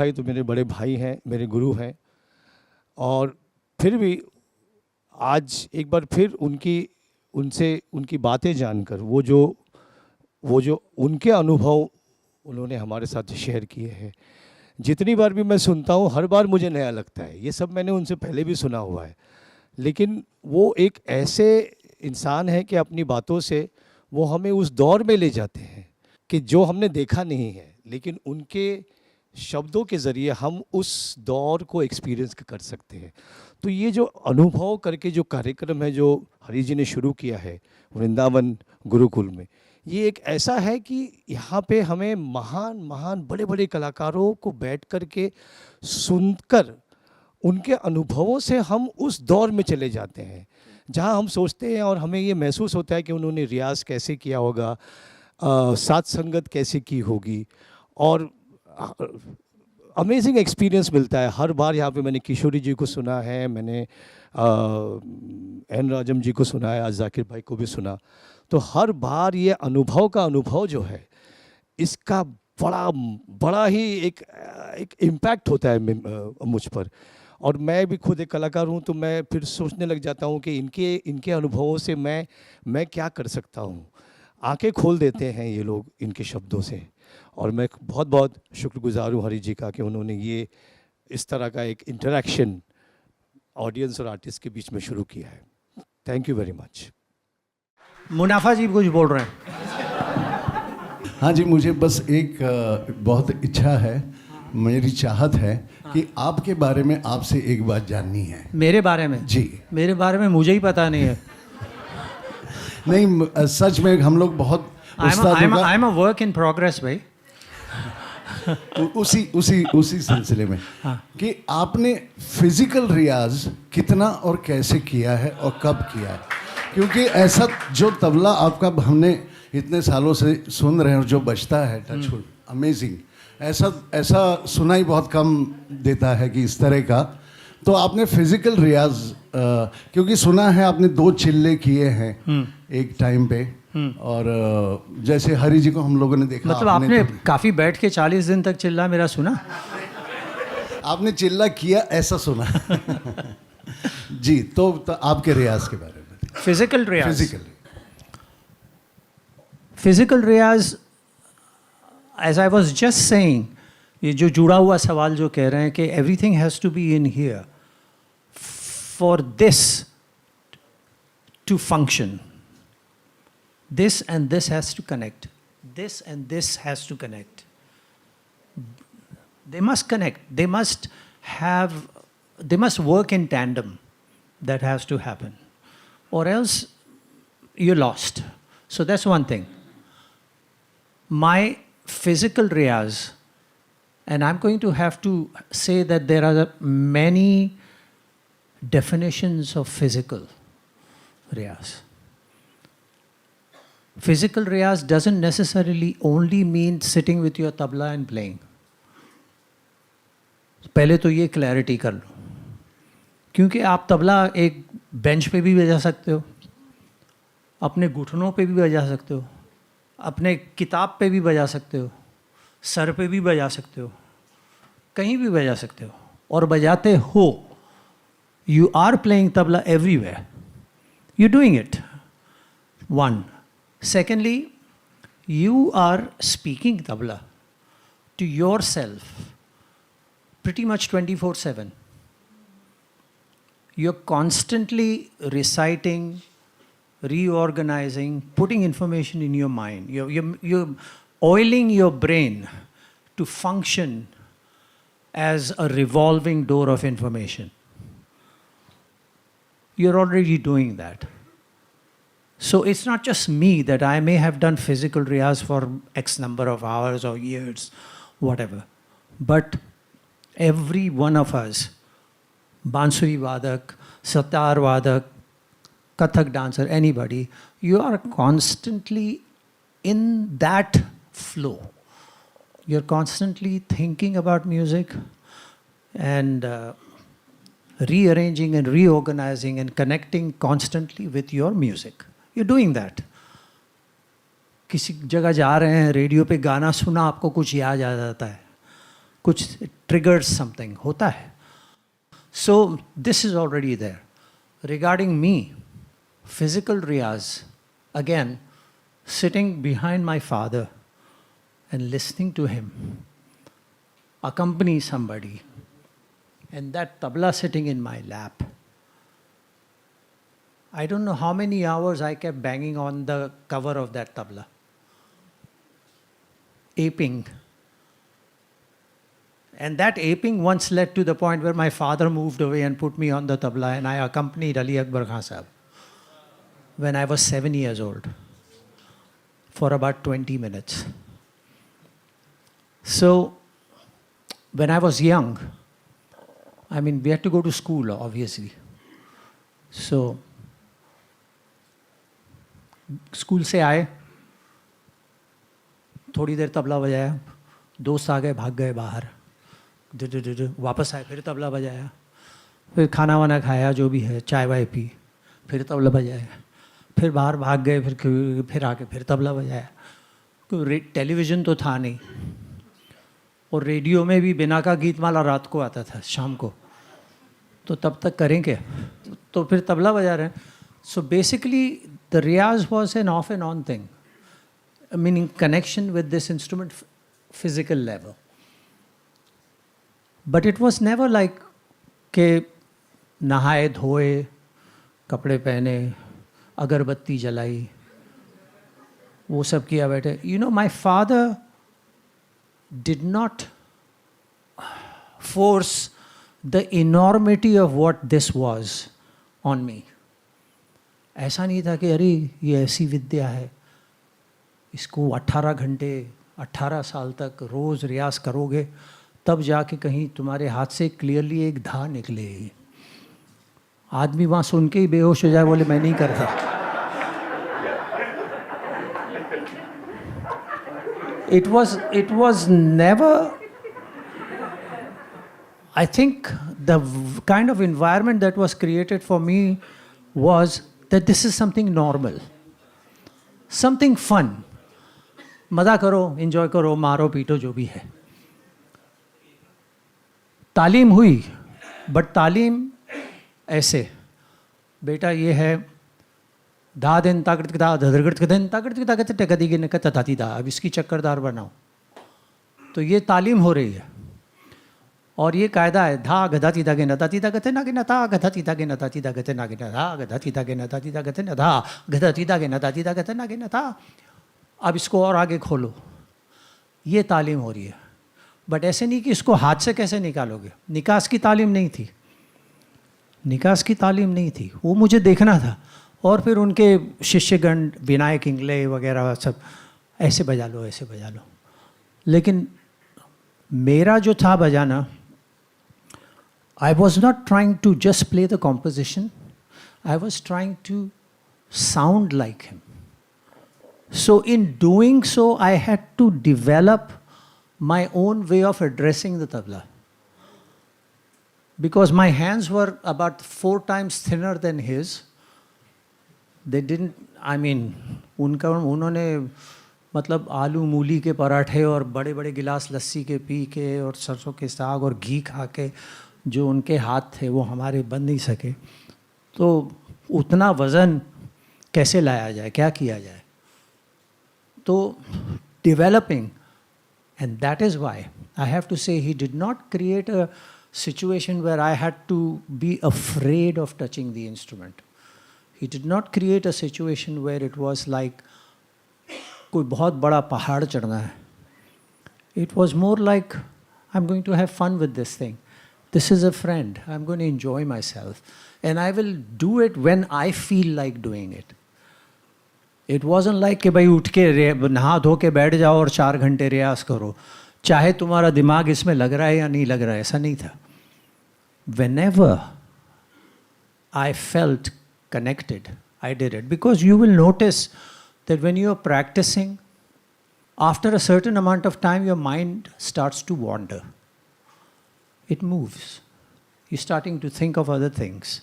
भाई तो मेरे बड़े भाई हैं, मेरे गुरु हैं। और फिर भी आज एक बार फिर उनकी बातें जानकर वो जो उनके अनुभव उन्होंने हमारे साथ शेयर किए हैं, जितनी बार भी मैं सुनता हूँ हर बार मुझे नया लगता है। ये सब मैंने उनसे पहले भी सुना हुआ है, लेकिन वो एक ऐसे इंसान है कि अपनी बातों से वो हमें उस दौर में ले जाते हैं कि जो हमने देखा नहीं है, लेकिन उनके शब्दों के ज़रिए हम उस दौर को एक्सपीरियंस कर सकते हैं। तो ये जो अनुभव करके जो कार्यक्रम है जो हरि जी ने शुरू किया है वृंदावन गुरुकुल में, ये एक ऐसा है कि यहाँ पे हमें महान महान बड़े बड़े कलाकारों को बैठ कर के सुनकर उनके अनुभवों से हम उस दौर में चले जाते हैं जहाँ हम सोचते हैं और हमें ये महसूस होता है कि उन्होंने रियाज़ कैसे किया होगा, साथ संगत कैसे की होगी, और अमेजिंग एक्सपीरियंस मिलता है हर बार। यहाँ पे मैंने किशोरी जी को सुना है, मैंने एन राजम जी को सुना है, आज जाकिर भाई को भी सुना। तो हर बार ये अनुभव जो है इसका बड़ा ही एक इम्पैक्ट होता है मुझ पर। और मैं भी खुद एक कलाकार हूँ, तो मैं फिर सोचने लग जाता हूँ कि इनके अनुभवों से मैं क्या कर सकता हूँ। आंखें खोल देते हैं ये लोग इनके शब्दों से, और मैं बहुत बहुत शुक्रगुजार हूँ हरि जी का कि उन्होंने ये इस तरह का एक इंटरेक्शन ऑडियंस और आर्टिस्ट के बीच में शुरू किया है। Thank you very much. मुनाफा जी कुछ बोल रहे हैं। हाँ जी, मुझे बस एक बहुत इच्छा है, मेरी चाहत है कि आपके बारे में आपसे एक बात जाननी है। मेरे बारे में? जी। मेरे बारे में मुझे ही पता नहीं है। नहीं, सच में हम लोग बहुत I am a work in progress भाई। उसी सिलसिले में कि आपने फिजिकल रियाज कितना और कैसे किया है और कब किया है, क्योंकि ऐसा जो तबला आपका हमने इतने सालों से सुन रहे हैं जो बजता है, टचवुड अमेजिंग, ऐसा सुनाई बहुत कम देता है कि इस तरह का। तो आपने फिजिकल रियाज क्योंकि सुना है आपने 2 चिल्ले किए हैं एक टाइम पे, और जैसे हरि जी को हम लोगों ने देखा। मतलब आपने तो काफ़ी बैठ के 40 दिन तक चिल्ला मेरा सुना? आपने चिल्ला किया ऐसा सुना। जी, तो आपके रियाज के बारे में। फिजिकल रियाज as I was just saying, ये जो जुड़ा हुआ सवाल जो कह रहे हैं कि everything has to be in here for this to function, this and this has to connect, this and this has to connect, they must connect, they must work in tandem. That has to happen, or else you're lost. So that's one thing. My physical riyaz, and I'm going to have to say that there are many definitions of physical riyaz. Physical riyaz doesn't necessarily only mean sitting with your tabla and playing. पहले तो ये clarity कर लो, क्योंकि आप तबला एक bench पे भी बजा सकते हो, अपने घुटनों पे भी बजा सकते हो, अपने किताब पे भी बजा सकते हो, सर पे भी बजा सकते हो, कहीं भी बजा सकते हो, और बजाते हो। You are playing tabla everywhere. You're doing it. One. Secondly, you are speaking tabla to yourself pretty much 24/7. You're constantly reciting, reorganizing, putting information in your mind. You're oiling your brain to function as a revolving door of information. You're already doing that. So it's not just me that I may have done physical riyaz for X number of hours or years, whatever. But every one of us, bansuri vadak, sitar vadak, kathak dancer, anybody, you are constantly in that flow. You're constantly thinking about music and rearranging and reorganizing and connecting constantly with your music. You're doing that. किसी जगह जा रहे हैं, radio पे गाना सुना, आपको कुछ याद आ जाता है, कुछ triggers something, होता है. So this is already there. Regarding me, physical riyaz, again, sitting behind my father and listening to him accompany somebody, and that tabla sitting in my lap. I don't know how many hours I kept banging on the cover of that tabla, aping. And that aping once led to the point where my father moved away and put me on the tabla, and I accompanied Ali Akbar Khan Sahab when I was 7 years old for about 20 minutes. So, when I was young, I mean, we had to go to school, obviously. So, school से आए, थोड़ी देर तबला बजाया, दोस्त आ गए, भाग गए बाहर, वापस आए, फिर तबला बजाया, फिर खाना वाना खाया, जो भी है, चाय वाय पी, फिर तबला बजाया, फिर बाहर भाग गए, फिर आके फिर तबला बजाया. टेलीविज़न तो था नहीं, और रेडियो में भी बिना का गीत माला रात को आता था, शाम को, तो तब तक करें क्या, तो फिर तबला बजा रहे हैं. So basically, the riyaz was an off and on thing, meaning connection with this instrument, physical level. But it was never like के नहाए धोए, कपड़े पहने, अगरबत्ती जलाई, वो सब किया बैठे. You know, my father did not force the enormity of what this was on me. ऐसा नहीं था कि अरे ये ऐसी विद्या है, इसको 18 घंटे 18 साल तक रोज़ रियाज करोगे तब जाके कहीं तुम्हारे हाथ से क्लियरली एक धा निकलेगी. आदमी वहाँ सुन के ही बेहोश हो जाए, बोले मैं नहीं करता. It was never, I think the kind of environment that was created for me was that this is something normal, something fun. मज़ा करो, enjoy करो, मारो पीटो, जो भी है. तालीम हुई, बट तालीम ऐसे, बेटा ये है धा दिन ताकत दा धरगट दिन ताकत ताकत टकदी के नकत ताती दा, अब इसकी चक्करदार बनाओ. तो ये तालीम हो रही है, और ये कायदा है, धा गधा तीता के नता तीता गते ना के नता गधा तीता के नता तीता गते ना के नता गधा तीता के नता तीता गते न धा गधा तीता के नता तीता गते ना के नता. अब इसको और आगे खोलो, ये तालीम हो रही है. बट ऐसे नहीं कि इसको हाथ से कैसे निकालोगे. निकास की तालीम नहीं थी, निकास की तालीम नहीं थी, वो मुझे देखना था. और फिर उनके शिष्यगण विनायक इंगले वगैरह सब ऐसे बजा लो, ऐसे बजा लो. लेकिन मेरा जो था बजाना, I was not trying to just play the composition, I was trying to sound like him. So in doing so, I had to develop my own way of addressing the tabla. Because my hands were about 4 times thinner than his. They didn't, I mean, उन्होंने मतलब आलू मूली के पराठे और बड़े बड़े गिलास लस्सी के पी के और सरसों के साग और घी खा के जो उनके हाथ थे वो हमारे बन नहीं सके. तो उतना वज़न कैसे लाया जाए, क्या किया जाए. तो developing, and that is why I have to say he did not create a situation where I had to be afraid of touching the instrument. He did not create a situation where it was like कोई बहुत बड़ा पहाड़ चढ़ना है. It was more like I'm going to have fun with this thing. This is a friend. I'm going to enjoy myself. And I will do it when I feel like doing it. It wasn't like कि भाई उठ के नहा धो के बैठ जाओ और 4 घंटे रियाज करो, चाहे तुम्हारा दिमाग इसमें लग रहा है या नहीं लग रहा है. ऐसा नहीं था. Whenever I felt connected, I did it. Because you will notice that when you are practicing, after a certain amount of time, your mind starts to wander. It moves. You're starting to think of other things,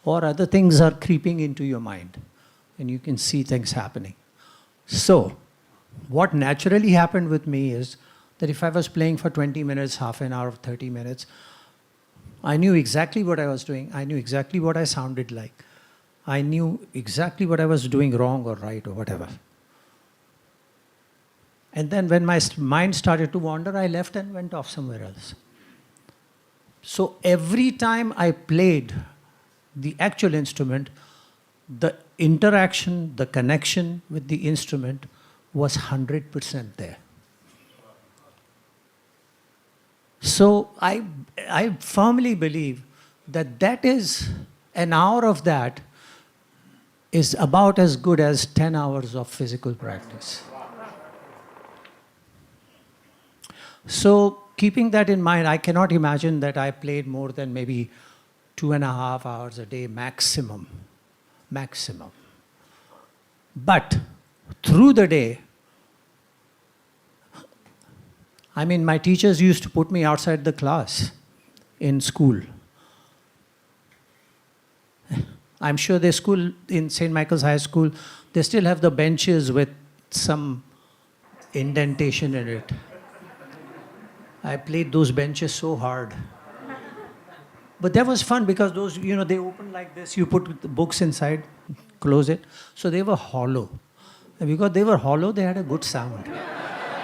or other things are creeping into your mind, and you can see things happening. So, what naturally happened with me is that if I was playing for 20 minutes, half an hour, 30 minutes, I knew exactly what I was doing. I knew exactly what I sounded like. I knew exactly what I was doing wrong or right or whatever. And then when my mind started to wander, I left and went off somewhere else. So every time I played the actual instrument, the interaction, the connection with the instrument was 100% there. So I firmly believe that is an hour of that is about as good as 10 hours of physical practice. So keeping that in mind, I cannot imagine that I played more than maybe 2.5 hours a day maximum. Maximum. But through the day, I mean, my teachers used to put me outside the class in school. I'm sure their school in St. Michael's High School, they still have the benches with some indentation in it. I played those benches so hard. But that was fun because those, they open like this, you put the books inside, close it. So they were hollow. And because they were hollow, they had a good sound.